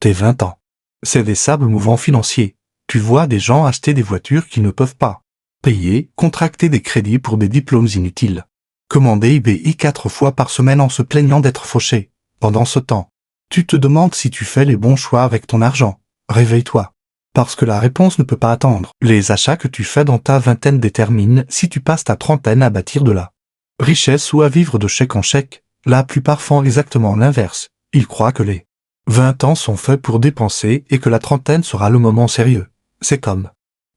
Tes 20 ans. C'est des sables mouvants financiers. Tu vois des gens acheter des voitures qu'ils ne peuvent pas payer, contracter des crédits pour des diplômes inutiles, commander eBay 4 fois par semaine en se plaignant d'être fauché. Pendant ce temps, tu te demandes si tu fais les bons choix avec ton argent. Réveille-toi. Parce que la réponse ne peut pas attendre. Les achats que tu fais dans ta vingtaine déterminent si tu passes ta trentaine à bâtir de la richesse ou à vivre de chèque en chèque. La plupart font exactement l'inverse. Ils croient que les 20 ans sont faits pour dépenser et que la trentaine sera le moment sérieux. C'est comme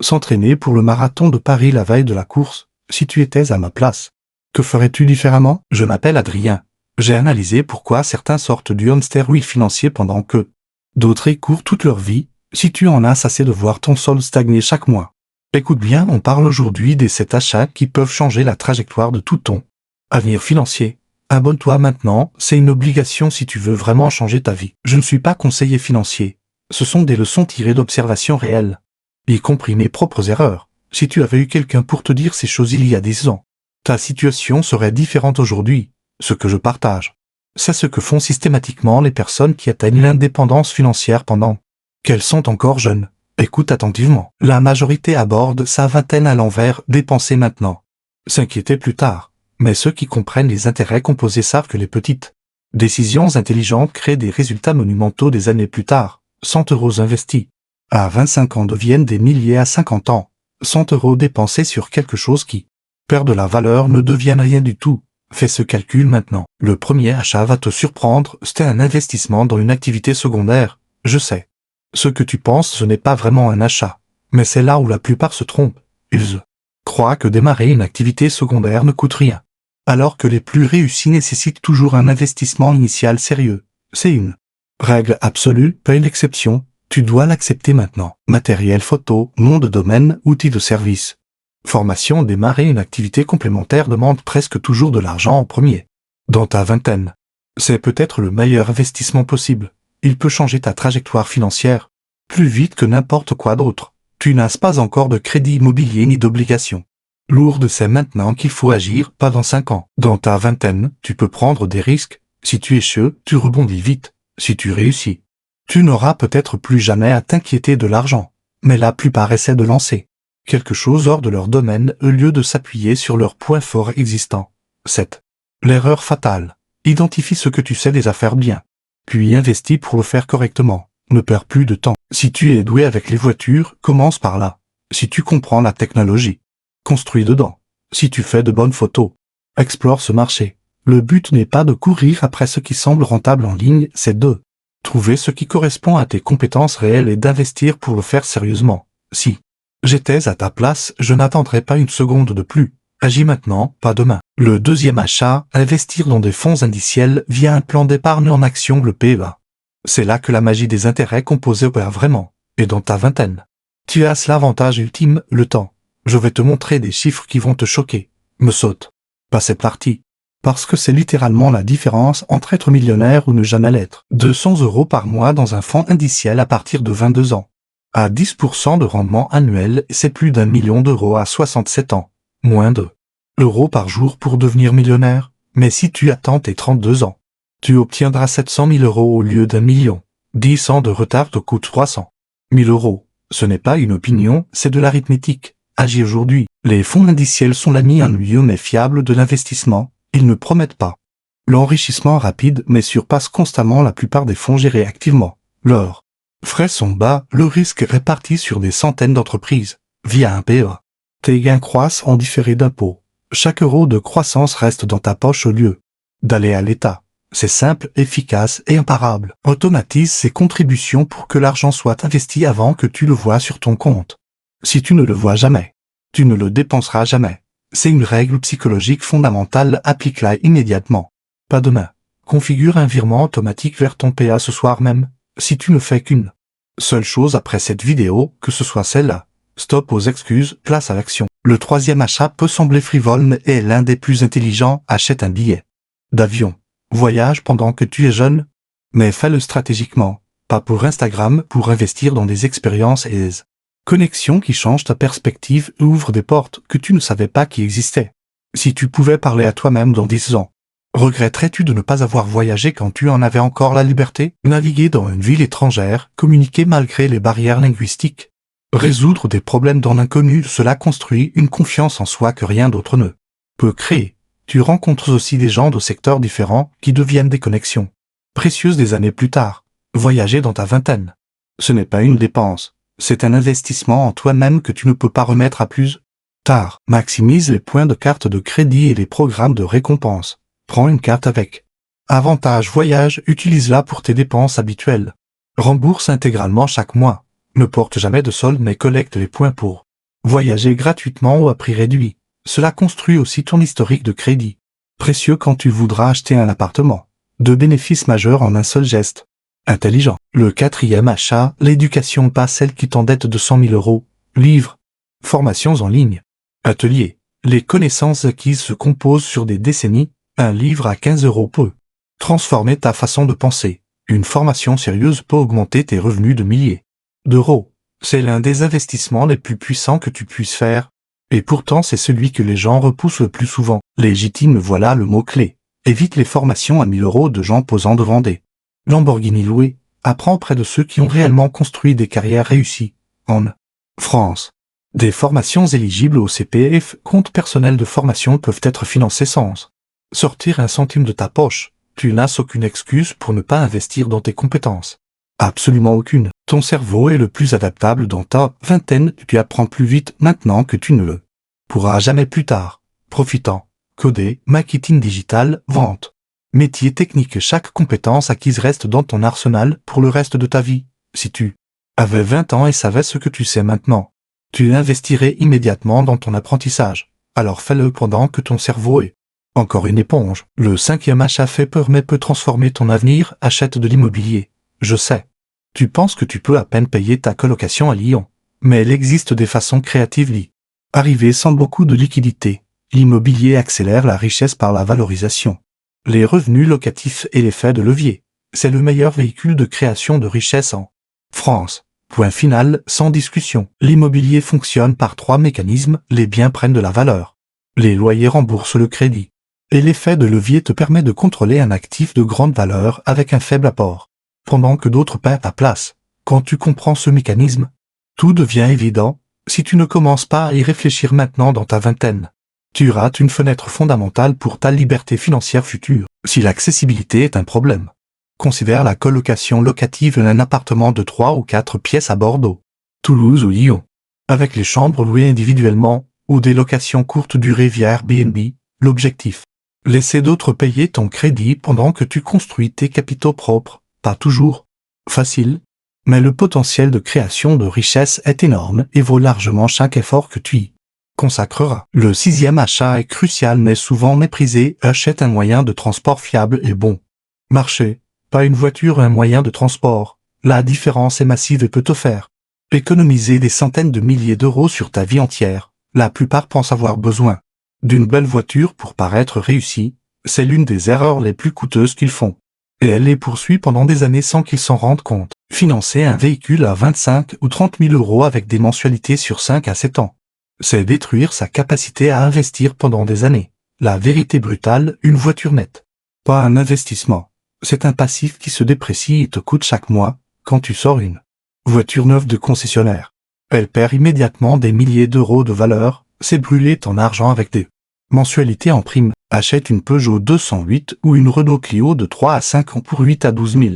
s'entraîner pour le marathon de Paris la veille de la course. Si tu étais à ma place, que ferais-tu différemment? Je m'appelle Adrien. J'ai analysé pourquoi certains sortent du hamster-wheel financier pendant que d'autres y courent toute leur vie. Si tu en as assez de voir ton solde stagner chaque mois. Écoute bien, on parle aujourd'hui des 7 achats qui peuvent changer la trajectoire de tout ton avenir financier. Abonne-toi maintenant, c'est une obligation si tu veux vraiment changer ta vie. Je ne suis pas conseiller financier. Ce sont des leçons tirées d'observations réelles, y compris mes propres erreurs. Si tu avais eu quelqu'un pour te dire ces choses il y a 10 ans, ta situation serait différente aujourd'hui. Ce que je partage, c'est ce que font systématiquement les personnes qui atteignent l'indépendance financière pendant qu'elles sont encore jeunes. Écoute attentivement. La majorité aborde sa vingtaine à l'envers, dépenser maintenant, s'inquiéter plus tard. Mais ceux qui comprennent les intérêts composés savent que les petites décisions intelligentes créent des résultats monumentaux des années plus tard. 100 € investis à 25 ans deviennent des milliers à 50 ans. 100 € dépensés sur quelque chose qui perd de la valeur ne deviennent rien du tout. Fais ce calcul maintenant. Le premier achat va te surprendre, c'est un investissement dans une activité secondaire. Je sais. Ce que tu penses, ce n'est pas vraiment un achat. Mais c'est là où la plupart se trompent. Ils croient que démarrer une activité secondaire ne coûte rien, alors que les plus réussis nécessitent toujours un investissement initial sérieux. C'est une règle absolue, pas une exception. Tu dois l'accepter maintenant. Matériel photo, nom de domaine, outils de service. Formation. Démarrer une activité complémentaire demande presque toujours de l'argent en premier. Dans ta vingtaine, c'est peut-être le meilleur investissement possible. Il peut changer ta trajectoire financière plus vite que n'importe quoi d'autre. Tu n'as pas encore de crédit immobilier ni d'obligation lourde, c'est maintenant qu'il faut agir, pas dans 5 ans. Dans ta vingtaine, tu peux prendre des risques. Si tu échoues, tu rebondis vite. Si tu réussis, tu n'auras peut-être plus jamais à t'inquiéter de l'argent. Mais la plupart essaient de lancer quelque chose hors de leur domaine au lieu de s'appuyer sur leurs points forts existants. 7. L'erreur fatale. Identifie ce que tu sais déjà faire bien, puis investis pour le faire correctement. Ne perds plus de temps. Si tu es doué avec les voitures, commence par là. Si tu comprends la technologie, construis dedans. Si tu fais de bonnes photos, explore ce marché. Le but n'est pas de courir après ce qui semble rentable en ligne, c'est de trouver ce qui correspond à tes compétences réelles et d'investir pour le faire sérieusement. Si j'étais à ta place, je n'attendrais pas une seconde de plus. Agis maintenant, pas demain. Le deuxième achat, investir dans des fonds indiciels via un plan d'épargne en action, le PEA. C'est là que la magie des intérêts composés opère vraiment. Et dans ta vingtaine, tu as l'avantage ultime, le temps. Je vais te montrer des chiffres qui vont te choquer. Me saute. Pas cette partie. Parce que c'est littéralement la différence entre être millionnaire ou ne jamais l'être. 200 € par mois dans un fonds indiciel à partir de 22 ans. À 10% de rendement annuel, c'est plus d'1 million d'euros à 67 ans. Moins de euros par jour pour devenir millionnaire. Mais si tu attends tes 32 ans, tu obtiendras 700 000 € au lieu d'1 million. 10 ans de retard te coûte 300 000 €. Ce n'est pas une opinion, c'est de l'arithmétique. Agis aujourd'hui. Les fonds indiciels sont l'ami ennuyeux mais fiable de l'investissement. Ils ne promettent pas l'enrichissement rapide mais surpassent constamment la plupart des fonds gérés activement. Leurs frais sont bas, le risque est réparti sur des centaines d'entreprises, via un PEA. Tes gains croissent en différé d'impôt. Chaque euro de croissance reste dans ta poche au lieu d'aller à l'État. C'est simple, efficace et imparable. Automatise ces contributions pour que l'argent soit investi avant que tu le vois sur ton compte. Si tu ne le vois jamais, tu ne le dépenseras jamais. C'est une règle psychologique fondamentale, applique-la immédiatement. Pas demain. Configure un virement automatique vers ton PA ce soir même. Si tu ne fais qu'une seule chose après cette vidéo, que ce soit celle-là, stop aux excuses, place à l'action. Le troisième achat peut sembler frivole mais est l'un des plus intelligents. Achète un billet d'avion. Voyage pendant que tu es jeune, mais fais-le stratégiquement, pas pour Instagram, pour investir dans des expériences et des connexions qui changent ta perspective et ouvrent des portes que tu ne savais pas qui existaient. Si tu pouvais parler à toi-même dans 10 ans, Regretterais-tu de ne pas avoir voyagé quand tu en avais encore la liberté? Naviguer dans une ville étrangère, communiquer malgré les barrières linguistiques. Résoudre des problèmes dans l'inconnu, cela construit une confiance en soi que rien d'autre ne peut créer. Tu rencontres aussi des gens de secteurs différents qui deviennent des connexions précieuses des années plus tard. Voyager dans ta vingtaine. Ce n'est pas une dépense, c'est un investissement en toi-même que tu ne peux pas remettre à plus tard. Maximise les points de carte de crédit et les programmes de récompense. Prends une carte avec Avantage Voyage, utilise-la pour tes dépenses habituelles. Rembourse intégralement chaque mois. Ne porte jamais de solde mais collecte les points pour voyager gratuitement ou à prix réduit. Cela construit aussi ton historique de crédit. Précieux quand tu voudras acheter un appartement. Deux bénéfices majeurs en un seul geste. Intelligent. Le quatrième achat, l'éducation, pas celle qui t'endette de 100 000 euros. Livres. Formations en ligne. Atelier. Les connaissances acquises se composent sur des décennies. Un livre à 15 euros peut transformer ta façon de penser. Une formation sérieuse peut augmenter tes revenus de milliers d'euros. C'est l'un des investissements les plus puissants que tu puisses faire. Et pourtant c'est celui que les gens repoussent le plus souvent. Légitime, voilà le mot-clé. Évite les formations à 1000 euros de gens posant devant des Lamborghini loués. Apprends auprès de ceux qui ont réellement construit des carrières réussies. En France, des formations éligibles au CPF, compte personnel de formation, peuvent être financées sans sortir un centime de ta poche. Tu n'as aucune excuse pour ne pas investir dans tes compétences. Absolument aucune. Ton cerveau est le plus adaptable dans ta vingtaine, tu apprends plus vite maintenant que tu ne le pourras jamais plus tard. Profitant. Coder, marketing digital, vente. Métier technique, chaque compétence acquise reste dans ton arsenal pour le reste de ta vie. Si tu avais 20 ans et savais ce que tu sais maintenant, tu investirais immédiatement dans ton apprentissage. Alors fais-le pendant que ton cerveau est encore une éponge. Le cinquième achat fait peur mais peut transformer ton avenir. Achète de l'immobilier. Je sais. Tu penses que tu peux à peine payer ta colocation à Lyon. Mais il existe des façons créatives d'y arriver sans beaucoup de liquidité. L'immobilier accélère la richesse par la valorisation. Les revenus locatifs et l'effet de levier. C'est le meilleur véhicule de création de richesse en France. Point final, sans discussion. L'immobilier fonctionne par 3 mécanismes. Les biens prennent de la valeur. Les loyers remboursent le crédit. Et l'effet de levier te permet de contrôler un actif de grande valeur avec un faible apport, pendant que d'autres paient ta place. Quand tu comprends ce mécanisme, tout devient évident. Si tu ne commences pas à y réfléchir maintenant dans ta vingtaine, tu rates une fenêtre fondamentale pour ta liberté financière future. Si l'accessibilité est un problème, considère la colocation locative d'un appartement de 3 ou 4 pièces à Bordeaux, Toulouse ou Lyon, avec les chambres louées individuellement, ou des locations courte durée via Airbnb. L'objectif: laisser d'autres payer ton crédit pendant que tu construis tes capitaux propres. Pas toujours facile, mais le potentiel de création de richesse est énorme et vaut largement chaque effort que tu y consacreras. Le sixième achat est crucial mais souvent méprisé. Achète un moyen de transport fiable et bon marché. Pas une voiture, un moyen de transport. La différence est massive et peut te faire économiser des centaines de milliers d'euros sur ta vie entière. La plupart pensent avoir besoin d'une belle voiture pour paraître réussi. C'est l'une des erreurs les plus coûteuses qu'ils font. Et elle les poursuit pendant des années sans qu'ils s'en rendent compte. Financer un véhicule à 25 ou 30 000 euros avec des mensualités sur 5 à 7 ans, c'est détruire sa capacité à investir pendant des années. La vérité brutale, une voiture nette, pas un investissement. C'est un passif qui se déprécie et te coûte chaque mois. Quand tu sors une voiture neuve de concessionnaire, elle perd immédiatement des milliers d'euros de valeur. C'est brûler ton argent avec des mensualités en prime. Achète une Peugeot 208 ou une Renault Clio de 3 à 5 ans pour 8 à 12 000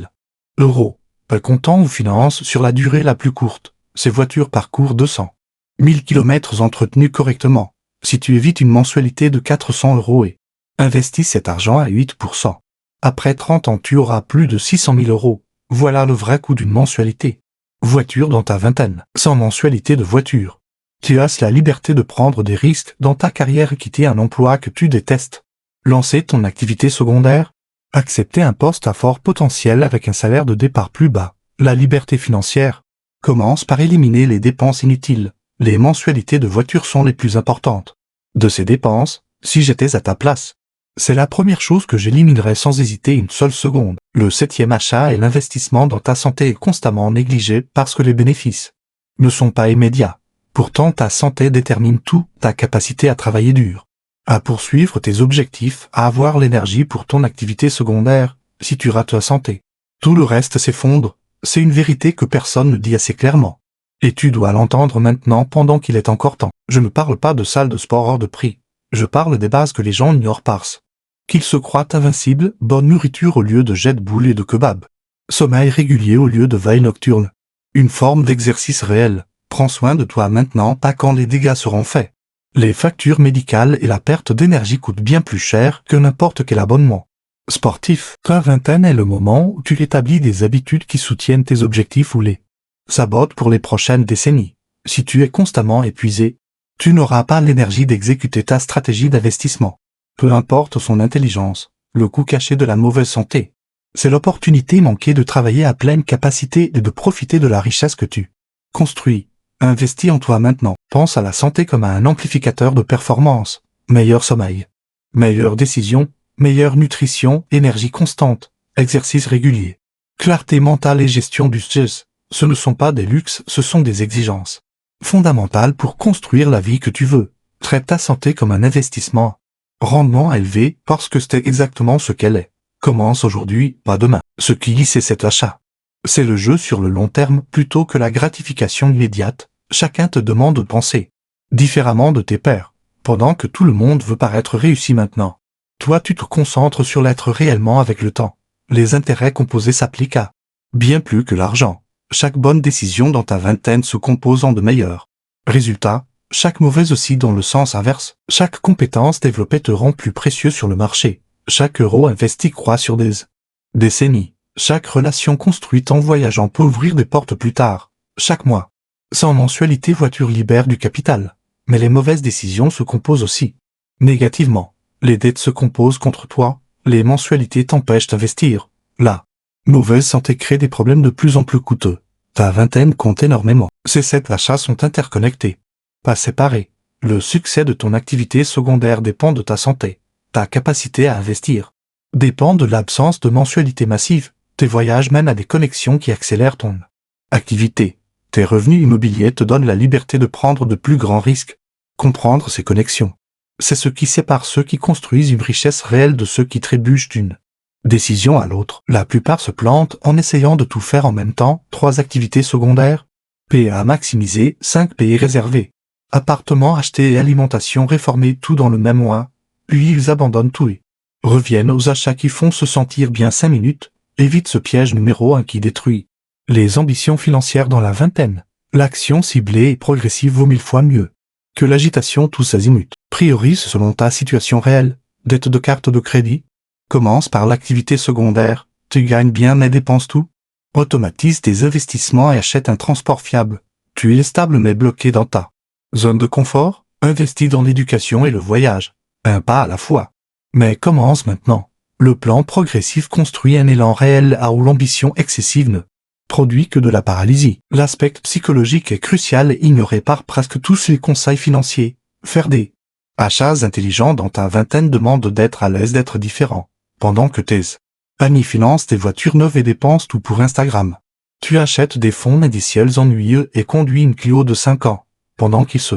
euros. Pas comptant ou finance sur la durée la plus courte. Ces voitures parcourent 200 000 km entretenues correctement. Si tu évites une mensualité de 400 euros et investis cet argent à 8%, après 30 ans tu auras plus de 600 000 euros. Voilà le vrai coût d'une mensualité. Voiture dans ta vingtaine. Sans mensualité de voiture, tu as la liberté de prendre des risques dans ta carrière et quitter un emploi que tu détestes. Lancer ton activité secondaire. Accepter un poste à fort potentiel avec un salaire de départ plus bas. La liberté financière commence par éliminer les dépenses inutiles. Les mensualités de voiture sont les plus importantes de ces dépenses. Si j'étais à ta place, c'est la première chose que j'éliminerais sans hésiter une seule seconde. Le septième achat est l'investissement dans ta santé est constamment négligé parce que les bénéfices ne sont pas immédiats. Pourtant ta santé détermine tout, ta capacité à travailler dur, à poursuivre tes objectifs, à avoir l'énergie pour ton activité secondaire, si tu rates ta santé. Tout le reste s'effondre, c'est une vérité que personne ne dit assez clairement. Et tu dois l'entendre maintenant pendant qu'il est encore temps. Je ne parle pas de salles de sport hors de prix. Je parle des bases que les gens ignorent parce qu'ils se croient invincibles, bonne nourriture au lieu de jet boule et de kebab. Sommeil régulier au lieu de veille nocturne. Une forme d'exercice réel. Prends soin de toi maintenant, pas quand les dégâts seront faits. Les factures médicales et la perte d'énergie coûtent bien plus cher que n'importe quel abonnement sportif. Ta vingtaine est le moment où tu établis des habitudes qui soutiennent tes objectifs ou les sabotent pour les prochaines décennies. Si tu es constamment épuisé, tu n'auras pas l'énergie d'exécuter ta stratégie d'investissement. Peu importe son intelligence, le coût caché de la mauvaise santé. C'est l'opportunité manquée de travailler à pleine capacité et de profiter de la richesse que tu construis. Investis en toi maintenant. Pense à la santé comme à un amplificateur de performance. Meilleur sommeil, meilleure décision, meilleure nutrition, énergie constante, exercice régulier, clarté mentale et gestion du stress. Ce ne sont pas des luxes, ce sont des exigences fondamentales pour construire la vie que tu veux. Traite ta santé comme un investissement. Rendement élevé parce que c'est exactement ce qu'elle est. Commence aujourd'hui, pas demain. Ce qui c'est cet achat. C'est le jeu sur le long terme plutôt que la gratification immédiate. Chacun te demande de penser différemment de tes pairs, pendant que tout le monde veut paraître réussi maintenant. Toi tu te concentres sur l'être réellement avec le temps. Les intérêts composés s'appliquent à bien plus que l'argent. Chaque bonne décision dans ta vingtaine se compose en de meilleurs résultats, chaque mauvaise aussi dans le sens inverse. Chaque compétence développée te rend plus précieux sur le marché. Chaque euro investi croît sur des décennies. Chaque relation construite en voyageant peut ouvrir des portes plus tard. Chaque mois, sans mensualité voiture libère du capital. Mais les mauvaises décisions se composent aussi négativement. Les dettes se composent contre toi, les mensualités t'empêchent d'investir. La mauvaise santé crée des problèmes de plus en plus coûteux. Ta vingtaine compte énormément. Ces 7 achats sont interconnectés, pas séparés. Le succès de ton activité secondaire dépend de ta santé. Ta capacité à investir dépend de l'absence de mensualité massive. Tes voyages mènent à des connexions qui accélèrent ton activité. Tes revenus immobiliers te donnent la liberté de prendre de plus grands risques. Comprendre ces connexions, c'est ce qui sépare ceux qui construisent une richesse réelle de ceux qui trébuchent d'une décision à l'autre. La plupart se plantent en essayant de tout faire en même temps. 3 activités secondaires, PA maximisé, 5 pays réservés, appartements achetés et alimentation réformée, tout dans le même mois. Puis ils abandonnent tout et reviennent aux achats qui font se sentir bien 5 minutes. Évite ce piège numéro 1 qui détruit les ambitions financières dans la vingtaine. L'action ciblée et progressive vaut 1000 fois mieux que l'agitation tous azimuts. Priorise selon ta situation réelle. Dette de carte de crédit. Commence par l'activité secondaire. Tu gagnes bien mais dépenses tout. Automatise tes investissements et achète un transport fiable. Tu es stable mais bloqué dans ta zone de confort. Investis dans l'éducation et le voyage. Un pas à la fois. Mais commence maintenant. Le plan progressif construit un élan réel à où l'ambition excessive ne produit que de la paralysie. L'aspect psychologique est crucial et ignoré par presque tous les conseils financiers. Faire des achats intelligents dans ta vingtaine demande d'être à l'aise, d'être différent. Pendant que tes amis financent des voitures neuves et dépensent tout pour Instagram. Tu achètes des fonds indiciels ennuyeux et conduis une Clio de 5 ans, pendant qu'ils se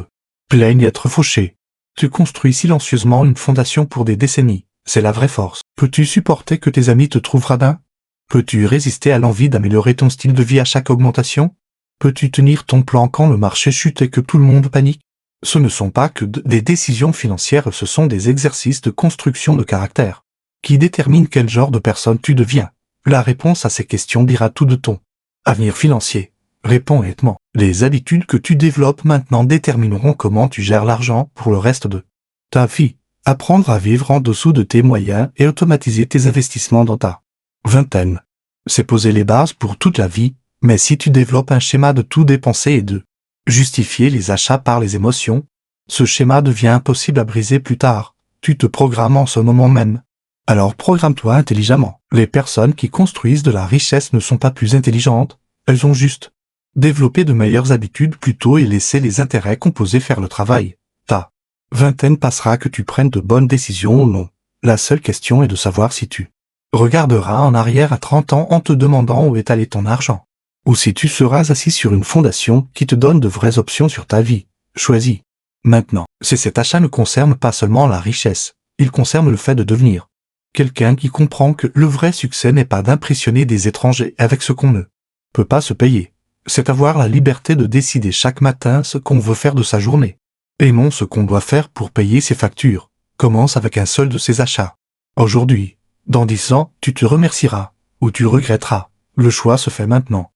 plaignent d'être fauchés. Tu construis silencieusement une fondation pour des décennies. C'est la vraie force. Peux-tu supporter que tes amis te trouvent radin? Peux-tu résister à l'envie d'améliorer ton style de vie à chaque augmentation? Peux-tu tenir ton plan quand le marché chute et que tout le monde panique? Ce ne sont pas que des décisions financières, ce sont des exercices de construction de caractère qui déterminent quel genre de personne tu deviens. La réponse à ces questions dira tout de ton avenir financier. Réponds honnêtement. Les habitudes que tu développes maintenant détermineront comment tu gères l'argent pour le reste de ta vie. Apprendre à vivre en dessous de tes moyens et automatiser tes investissements dans ta vingtaine. C'est poser les bases pour toute la vie, mais si tu développes un schéma de tout dépenser et de justifier les achats par les émotions, ce schéma devient impossible à briser plus tard. Tu te programmes en ce moment même. Alors programme-toi intelligemment. Les personnes qui construisent de la richesse ne sont pas plus intelligentes, elles ont juste développé de meilleures habitudes plus tôt et laissé les intérêts composés faire le travail. Ta vingtaine passera que tu prennes de bonnes décisions ou non. La seule question est de savoir si tu regarderas en arrière à 30 ans en te demandant où est allé ton argent. Ou si tu seras assis sur une fondation qui te donne de vraies options sur ta vie. Choisis. Maintenant, cet achat ne concerne pas seulement la richesse, il concerne le fait de devenir quelqu'un qui comprend que le vrai succès n'est pas d'impressionner des étrangers avec ce qu'on ne peut pas se payer. C'est avoir la liberté de décider chaque matin ce qu'on veut faire de sa journée. Et non ce qu'on doit faire pour payer ses factures. Commence avec un seul de ses achats. Aujourd'hui, dans 10 ans, tu te remercieras, ou tu regretteras. Le choix se fait maintenant.